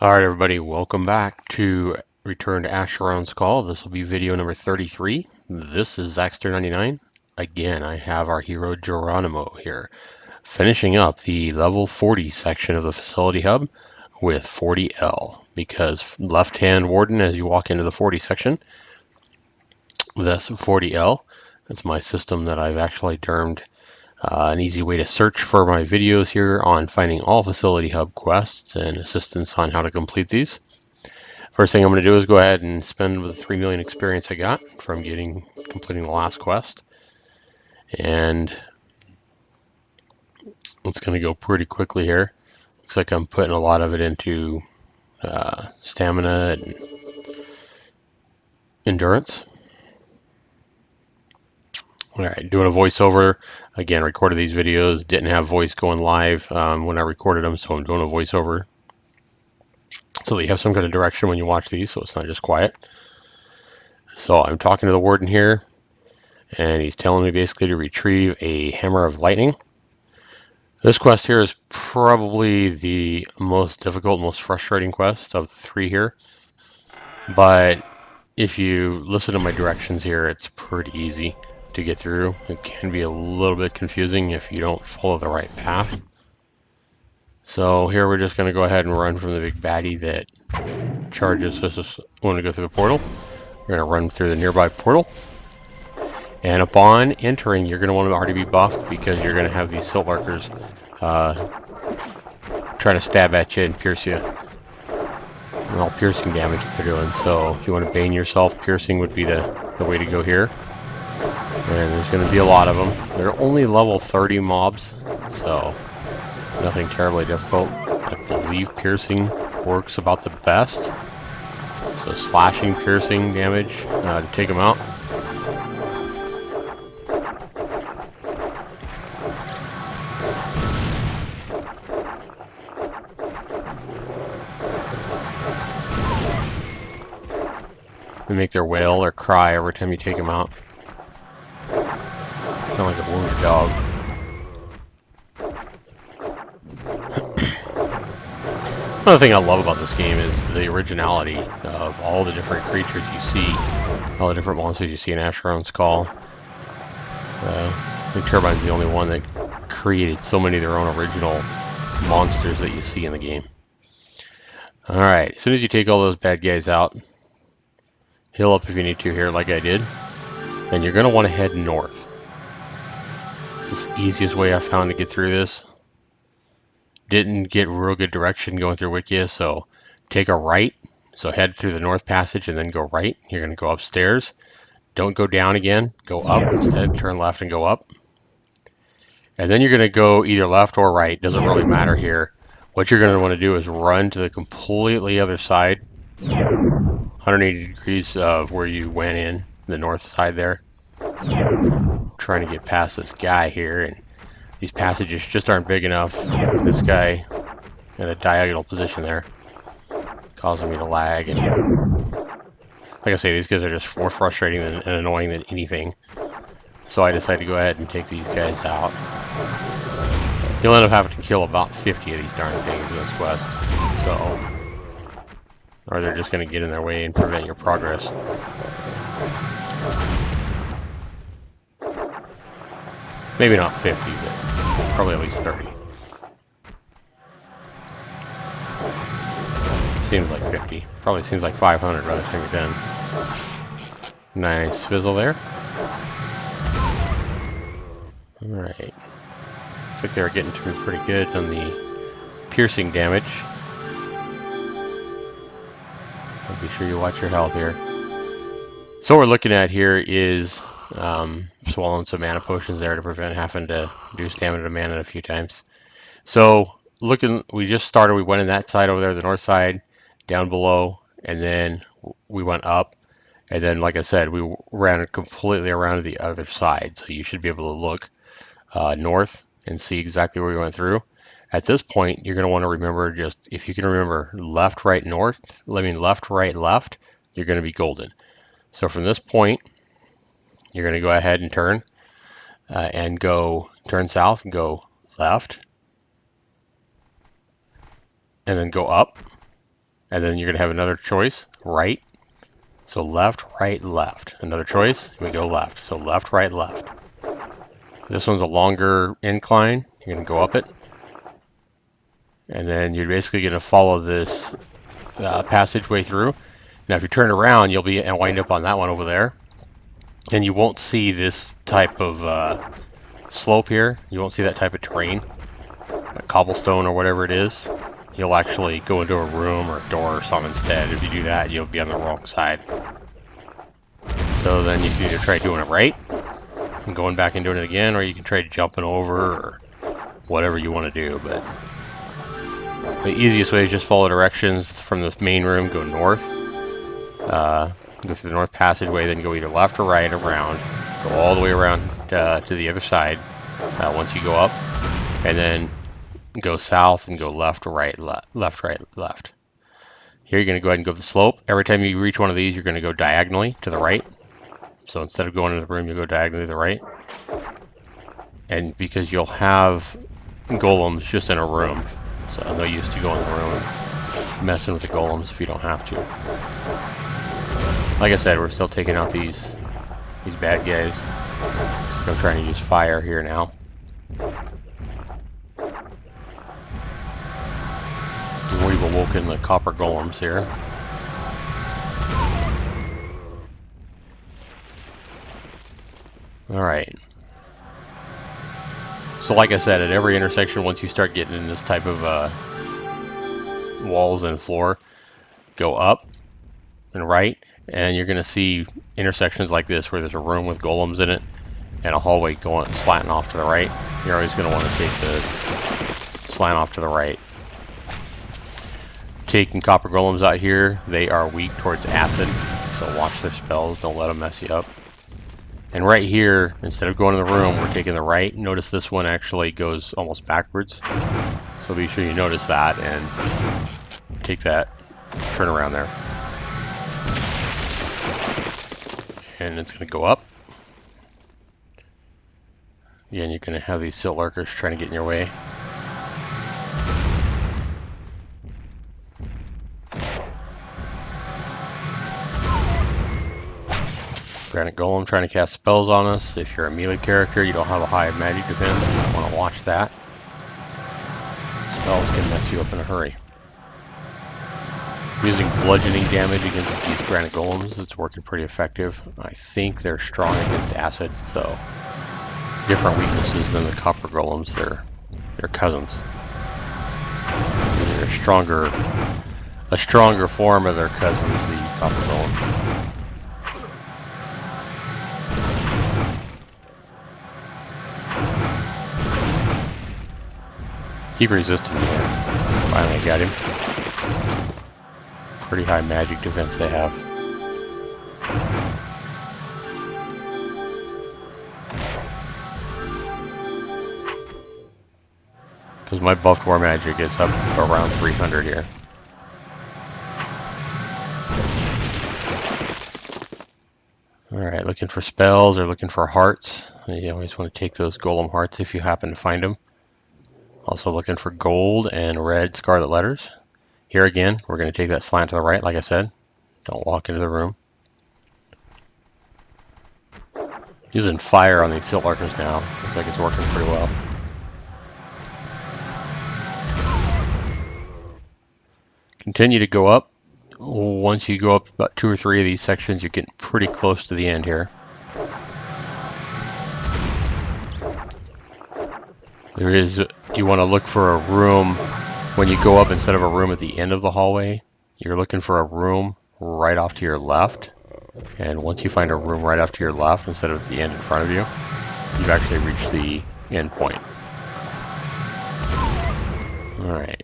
Alright everybody, welcome back to Return to Asheron's Call. This will be video number 33. This is Zaxter99. Again, I have our hero Geronimo here, finishing up the level 40 section of the facility hub with 40L, because left-hand warden as you walk into the 40 section, that's 40L. That's my system that I've actually termed an easy way to search for my videos here on finding all facility hub quests and assistance on how to complete these. First thing I'm going to do is go ahead and spend the 3 million experience I got from completing the last quest. And it's going to go pretty quickly here. Looks like I'm putting a lot of it into stamina and endurance. Alright, doing a voiceover. Again, recorded these videos, didn't have voice going live when I recorded them, so I'm doing a voiceover so that you have some kind of direction when you watch these, so it's not just quiet. So I'm talking to the warden here, and he's telling me basically to retrieve a hammer of lightning. This quest here is probably the most difficult, most frustrating quest of the three here, but if you listen to my directions here, it's pretty easy to get through. It can be a little bit confusing if you don't follow the right path. So here we're just going to go ahead and run from the big baddie that charges us when we go through the portal. We're going to run through the nearby portal. And upon entering, you're going to want to already be buffed because you're going to have these silt lurkers trying to stab at you and pierce you. And all piercing damage that they're doing. So if you want to bane yourself, piercing would be the way to go here. And there's going to be a lot of them. They're only level 30 mobs, so nothing terribly difficult. I believe piercing works about the best. So slashing, piercing damage to take them out. They make their wail or cry every time you take them out. Kind of like a wounded dog. Another thing I love about this game is the originality of all the different creatures you see, all the different monsters you see in Asheron's Call. I think Turbine's the only one that created so many of their own original monsters that you see in the game. Alright, as soon as you take all those bad guys out, heal up if you need to here like I did, then you're going to want to head north. It's the easiest way I found to get through this. Didn't get real good direction going through Wikia, so take a right. So head through the north passage and then go right. You're going to go upstairs. Don't go down again. Go up instead. Turn left and go up. And then you're going to go either left or right. Doesn't really matter here. What you're going to want to do is run to the completely other side. 180 degrees of where you went in, the north side there. I'm trying to get past this guy here, and these passages just aren't big enough with this guy in a diagonal position there, causing me to lag. And like I say, these guys are just more frustrating and annoying than anything. So I decided to go ahead and take these guys out. You'll end up having to kill about 50 of these darn things in this quest. So, or they're just going to get in their way and prevent your progress. Maybe not 50, but probably at least 30. Seems like 50. Probably seems like 500 by the time you're done. Nice fizzle there. Alright. Looks like they were getting to me pretty good on the piercing damage. So be sure you watch your health here. So what we're looking at here is swallowing some mana potions there to prevent having to do stamina to mana a few times. So we just started, we went in that side over there, the north side, down below, and then we went up. And then, like I said, we ran completely around to the other side. So you should be able to look north and see exactly where we went through. At this point, you're going to want to remember just, if you can remember left, right, north, left, right, left, you're going to be golden. So from this point, you're going to go ahead and turn turn south and go left, and then go up, And then you're going to have another choice, right. So left, right, left. Another choice, we go left. So left, right, left. This one's a longer incline. You're going to go up it. And then you're basically going to follow this passageway through. Now, if you turn around, you'll be and wind up on that one over there. And you won't see this type of slope here. You won't see that type of terrain, like cobblestone or whatever it is. You'll actually go into a room or a door or something instead. If you do that, you'll be on the wrong side. So then you can either try doing it right and going back and doing it again, or you can try jumping over or whatever you want to do. But the easiest way is just follow directions from this main room, go north, go through the north passageway, then go either left or right around, go all the way around to the other side once you go up, and then go south and go left, right, left, right, left. Here you're going to go ahead and go up the slope. Every time you reach one of these, you're going to go diagonally to the right. So instead of going into the room, you go diagonally to the right. And because you'll have golems just in a room, so I'm no use to go in the room and messing with the golems if you don't have to. Like I said, we're still taking out these bad guys. So I'm trying to use fire here now. We've awoken the copper golems here. Alright. So like I said, at every intersection, once you start getting in this type of walls and floor, go up and right, and you're going to see intersections like this where there's a room with golems in it and a hallway going slanting off to the right. You're always going to want to take the slant off to the right. Taking copper golems out here, they are weak towards acid, so watch their spells, don't let them mess you up. And right here, instead of going to the room, we're taking the right. Notice this one actually goes almost backwards, so be sure you notice that and take that turn around there. And it's going to go up. Again, you're going to have these silt lurkers trying to get in your way. Granite Golem trying to cast spells on us. If you're a melee character, you don't have a high magic defense, you don't want to watch that. Spells can mess you up in a hurry. Using bludgeoning damage against these Granite Golems, it's working pretty effective. I think they're strong against acid, so different weaknesses than the Copper Golems. They're cousins. They're a stronger form of their cousins, the Copper Golem. Keep resisting me. Finally got him. Pretty high magic defense they have. Because my buffed war magic is up around 300 here. Alright, looking for spells or looking for hearts. You always want to take those golem hearts if you happen to find them. Also looking for gold and red scarlet letters. Here again, we're going to take that slant to the right, like I said. Don't walk into the room. Using fire on these silt lurkers now. Looks like it's working pretty well. Continue to go up. Once you go up about 2 or 3 of these sections, you're getting pretty close to the end here. You want to look for a room when you go up instead of a room at the end of the hallway. You're looking for a room right off to your left. And once you find a room right off to your left instead of the end in front of you, you've actually reached the end point. Alright.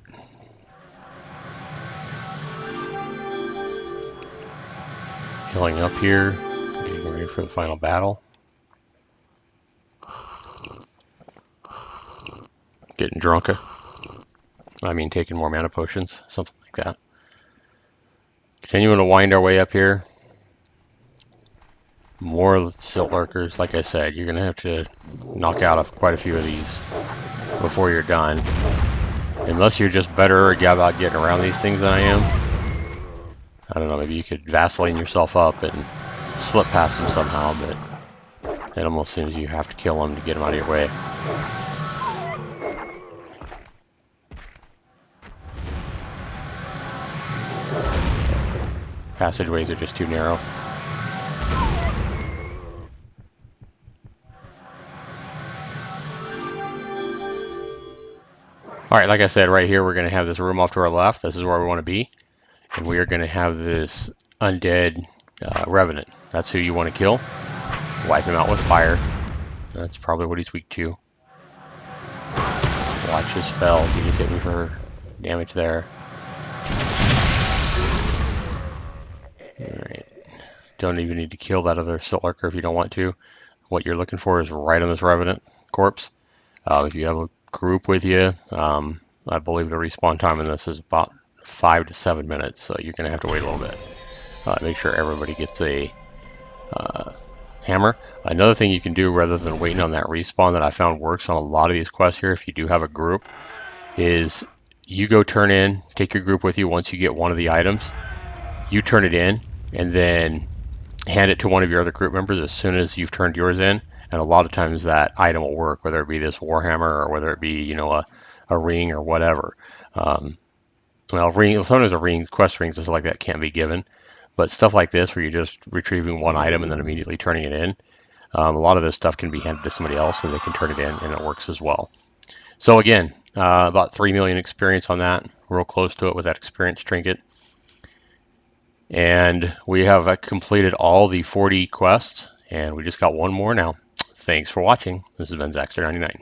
Healing up here, getting ready for the final battle. Getting drunker. I mean, taking more mana potions, something like that. Continuing to wind our way up here. More silt lurkers, like I said, you're going to have to knock out quite a few of these before you're done. Unless you're just better about getting around these things than I am, I don't know, maybe you could Vaseline yourself up and slip past them somehow, but it almost seems you have to kill them to get them out of your way. Passageways are just too narrow. All right, like I said, right here we're going to have this room off to our left. This is where we want to be. And we are going to have this undead revenant. That's who you want to kill. Wipe him out with fire. That's probably what he's weak to. Watch his spells. He just hit me for damage there. Alright. Don't even need to kill that other silt lurker if you don't want to. What you're looking for is right on this revenant corpse. If you have a group with you, I believe the respawn time in this is about 5 to 7 minutes, so you're going to have to wait a little bit. Make sure everybody gets a hammer. Another thing you can do rather than waiting on that respawn that I found works on a lot of these quests here, if you do have a group, is you go turn in, take your group with you once you get one of the items, you turn it in, and then hand it to one of your other group members as soon as you've turned yours in. And a lot of times that item will work, whether it be this warhammer or whether it be, you know, a ring or whatever. Well, sometimes a ring, quest rings and stuff like that can't be given, but stuff like this where you're just retrieving one item and then immediately turning it in, a lot of this stuff can be handed to somebody else and they can turn it in and it works as well. So again, about 3 million experience on that, real close to it with that experience trinket. And we have completed all the 40 quests, and we just got one more now. Thanks for watching. This has been Zaxter99.